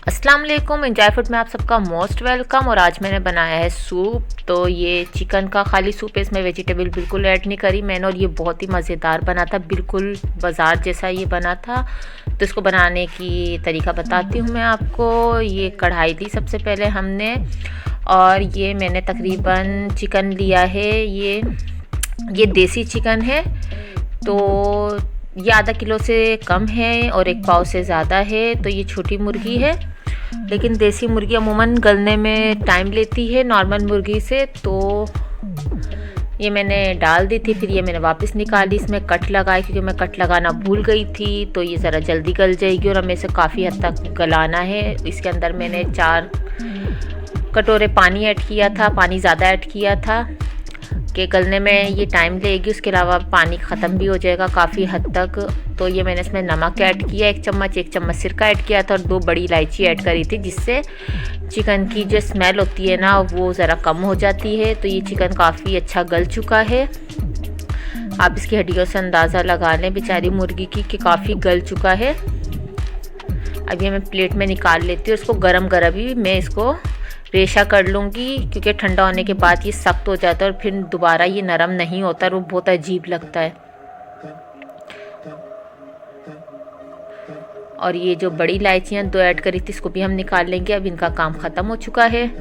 अस्सलाम वालेकुम। Enjoy food में आप सबका मोस्ट वेलकम। और आज मैंने बनाया है सूप। तो ये चिकन का खाली सूप है, इसमें वेजिटेबल बिल्कुल ऐड नहीं करी मैंने। और ये बहुत ही मज़ेदार बना था, बिल्कुल बाज़ार जैसा ये बना था। तो इसको बनाने की तरीका बताती हूँ मैं आपको। ये कढ़ाई ली सबसे पहले हमने, और ये मैंने तकरीबन चिकन लिया है। ये देसी चिकन है, तो ये आधा किलो से कम है और एक पाव से ज़्यादा है। तो ये छोटी मुर्गी है, लेकिन देसी मुर्गी अमूमन गलने में टाइम लेती है नॉर्मल मुर्गी से। तो ये मैंने डाल दी थी, फिर ये मैंने वापस निकाली, इसमें कट लगाए क्योंकि मैं कट लगाना भूल गई थी। तो ये ज़रा जल्दी गल जाएगी और हमें इसे काफ़ी हद तक गलाना है। इसके अंदर मैंने 4 कटोरे पानी ऐड किया था, पानी ज़्यादा ऐड किया था कि गलने में ये टाइम लेगी। उसके अलावा पानी ख़त्म भी हो जाएगा काफ़ी हद तक। तो ये मैंने इसमें नमक ऐड किया 1 चम्मच सिरका ऐड किया था और 2 बड़ी इलायची ऐड करी थी, जिससे चिकन की जो स्मेल होती है ना वो ज़रा कम हो जाती है। तो ये चिकन काफ़ी अच्छा गल चुका है। आप इसकी हड्डियों से अंदाज़ा लगा लें बेचारी मुर्गी की कि काफ़ी गल चुका है। अभी मैं प्लेट में निकाल लेती हूँ। इसको गरम गरम ही मैं इसको रेशा कर लूँगी, क्योंकि ठंडा होने के बाद ये सख्त हो जाता है और फिर दोबारा ये नरम नहीं होता और वो बहुत अजीब लगता है। और ये जो बड़ी इलायचियाँ 2 ऐड करी थी, इसको भी हम निकाल लेंगे। अब इनका काम ख़त्म हो चुका है।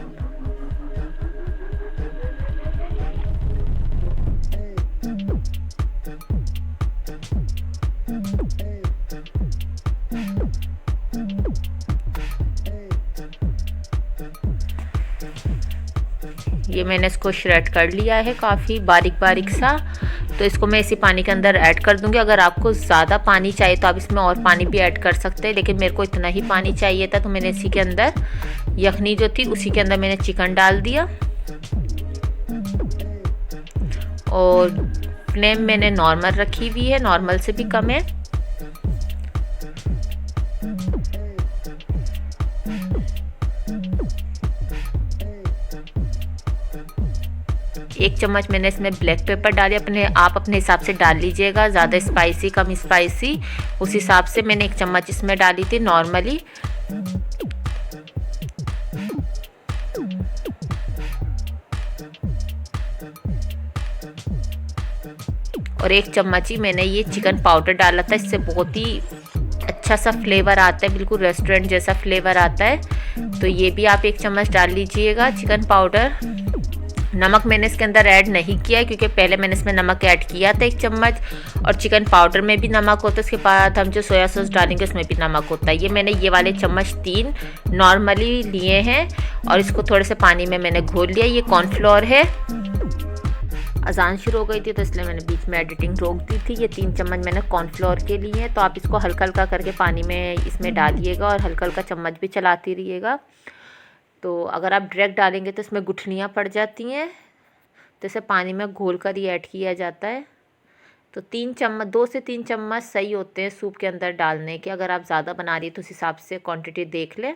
ये मैंने इसको श्रेड कर लिया है काफ़ी बारीक बारीक सा। तो इसको मैं इसी पानी के अंदर ऐड कर दूंगी। अगर आपको ज़्यादा पानी चाहिए तो आप इसमें और पानी भी ऐड कर सकते हैं, लेकिन मेरे को इतना ही पानी चाहिए था। तो मैंने इसी के अंदर यखनी जो थी उसी के अंदर मैंने चिकन डाल दिया। और फ्लेम मैंने नॉर्मल रखी हुई है, नॉर्मल से भी कम है। 1 चम्मच मैंने इसमें ब्लैक पेपर डाली। आप अपने हिसाब से डाल लीजिएगा, ज़्यादा स्पाइसी कम स्पाइसी उस हिसाब से मैंने 1 चम्मच इसमें डाली थी नॉर्मली। और 1 चम्मच ही मैंने ये चिकन पाउडर डाला था। इससे बहुत ही अच्छा सा फ्लेवर आता है, बिल्कुल रेस्टोरेंट जैसा फ्लेवर आता है। तो ये भी आप 1 चम्मच डाल लीजिएगा चिकन पाउडर। नमक मैंने इसके अंदर ऐड नहीं किया है, क्योंकि पहले मैंने इसमें नमक ऐड किया था 1 चम्मच, और चिकन पाउडर में भी नमक होता है। उसके बाद हम जो सोया सॉस डालेंगे उसमें भी नमक होता है। ये मैंने ये वाले चम्मच 3 नॉर्मली लिए हैं और इसको थोड़े से पानी में मैंने घोल लिया। ये कॉर्नफ्लोर है। अजान शुरू हो गई थी तो इसलिए मैंने बीच में एडिटिंग रोक दी थी। ये 3 चम्मच मैंने कॉर्नफ्लोर के लिए हैं। तो आप इसको हल्का हल्का करके पानी में इसमें डालिएगा और हल्का हल्का चम्मच भी चलाती रहिएगा। तो अगर आप डायरेक्ट डालेंगे तो इसमें गुठलियाँ पड़ जाती हैं, तो इसे पानी में घोल कर ही ऐड किया जाता है। तो 3 चम्मच 2 से 3 चम्मच सही होते हैं सूप के अंदर डालने के। अगर आप ज़्यादा बना रही है तो उस हिसाब से क्वांटिटी देख लें।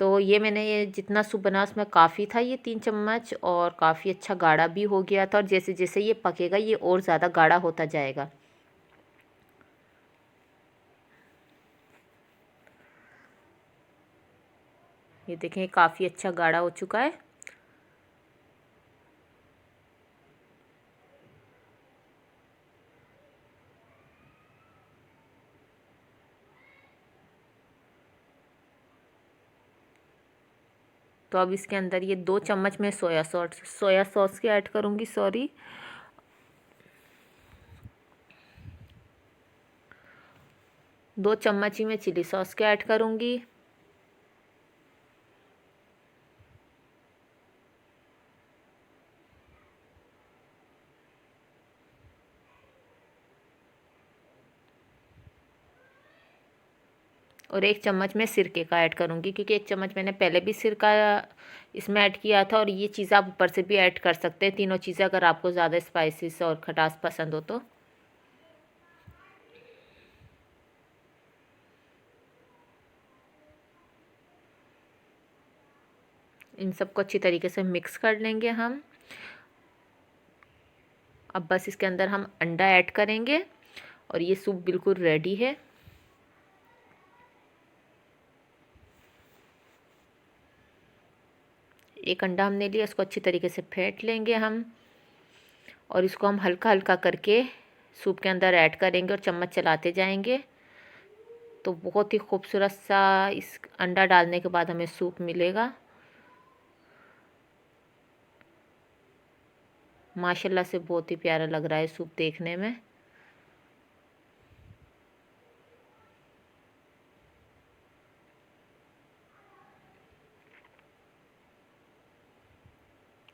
तो ये मैंने ये जितना सूप बना उसमें काफ़ी था ये 3 चम्मच, और काफ़ी अच्छा गाढ़ा भी हो गया था। और जैसे जैसे ये पकेगा ये और ज़्यादा गाढ़ा होता जाएगा। ये देखें काफ़ी अच्छा गाढ़ा हो चुका है। तो अब इसके अंदर ये 2 चम्मच मैं सोया सॉस के ऐड करूँगी, सॉरी। दो चम्मच ही मैं चिली सॉस के ऐड करूँगी। और 1 चम्मच मैं सिरके का ऐड करूँगी, क्योंकि 1 चम्मच मैंने पहले भी सिरका इसमें ऐड किया था। और ये चीज़ आप ऊपर से भी ऐड कर सकते हैं, तीनों चीज़ें, अगर आपको ज़्यादा स्पाइसेस और खटास पसंद हो तो। इन सबको अच्छी तरीके से मिक्स कर लेंगे हम। अब बस इसके अंदर हम अंडा ऐड करेंगे और ये सूप बिल्कुल रेडी है। एक अंडा हमने लिया, इसको अच्छी तरीके से फेंट लेंगे हम, और इसको हम हल्का हल्का करके सूप के अंदर ऐड करेंगे और चम्मच चलाते जाएंगे। तो बहुत ही खूबसूरत सा इस अंडा डालने के बाद हमें सूप मिलेगा। माशाल्लाह से बहुत ही प्यारा लग रहा है सूप देखने में।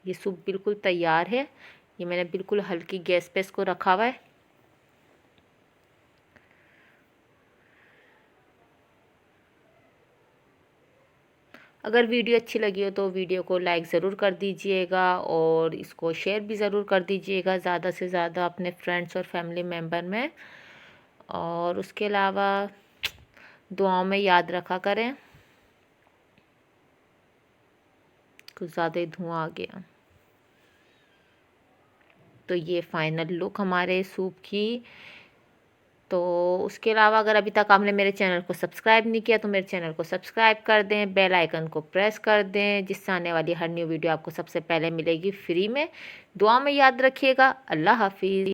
ये सूप बिल्कुल तैयार है। ये मैंने बिल्कुल हल्की गैस पे इसको रखा हुआ है। अगर वीडियो अच्छी लगी हो तो वीडियो को लाइक ज़रूर कर दीजिएगा और इसको शेयर भी ज़रूर कर दीजिएगा ज़्यादा से ज़्यादा अपने फ्रेंड्स और फैमिली मेम्बर में। और उसके अलावा दुआओं में याद रखा करें। कुछ ज़्यादा ही धुआं आ गया। तो ये फाइनल लुक हमारे सूप की। तो उसके अलावा अगर अभी तक आपने मेरे चैनल को सब्सक्राइब नहीं किया तो मेरे चैनल को सब्सक्राइब कर दें, बेल आइकन को प्रेस कर दें, जिससे आने वाली हर न्यू वीडियो आपको सबसे पहले मिलेगी फ्री में। दुआ में याद रखिएगा। अल्लाह हाफिज़।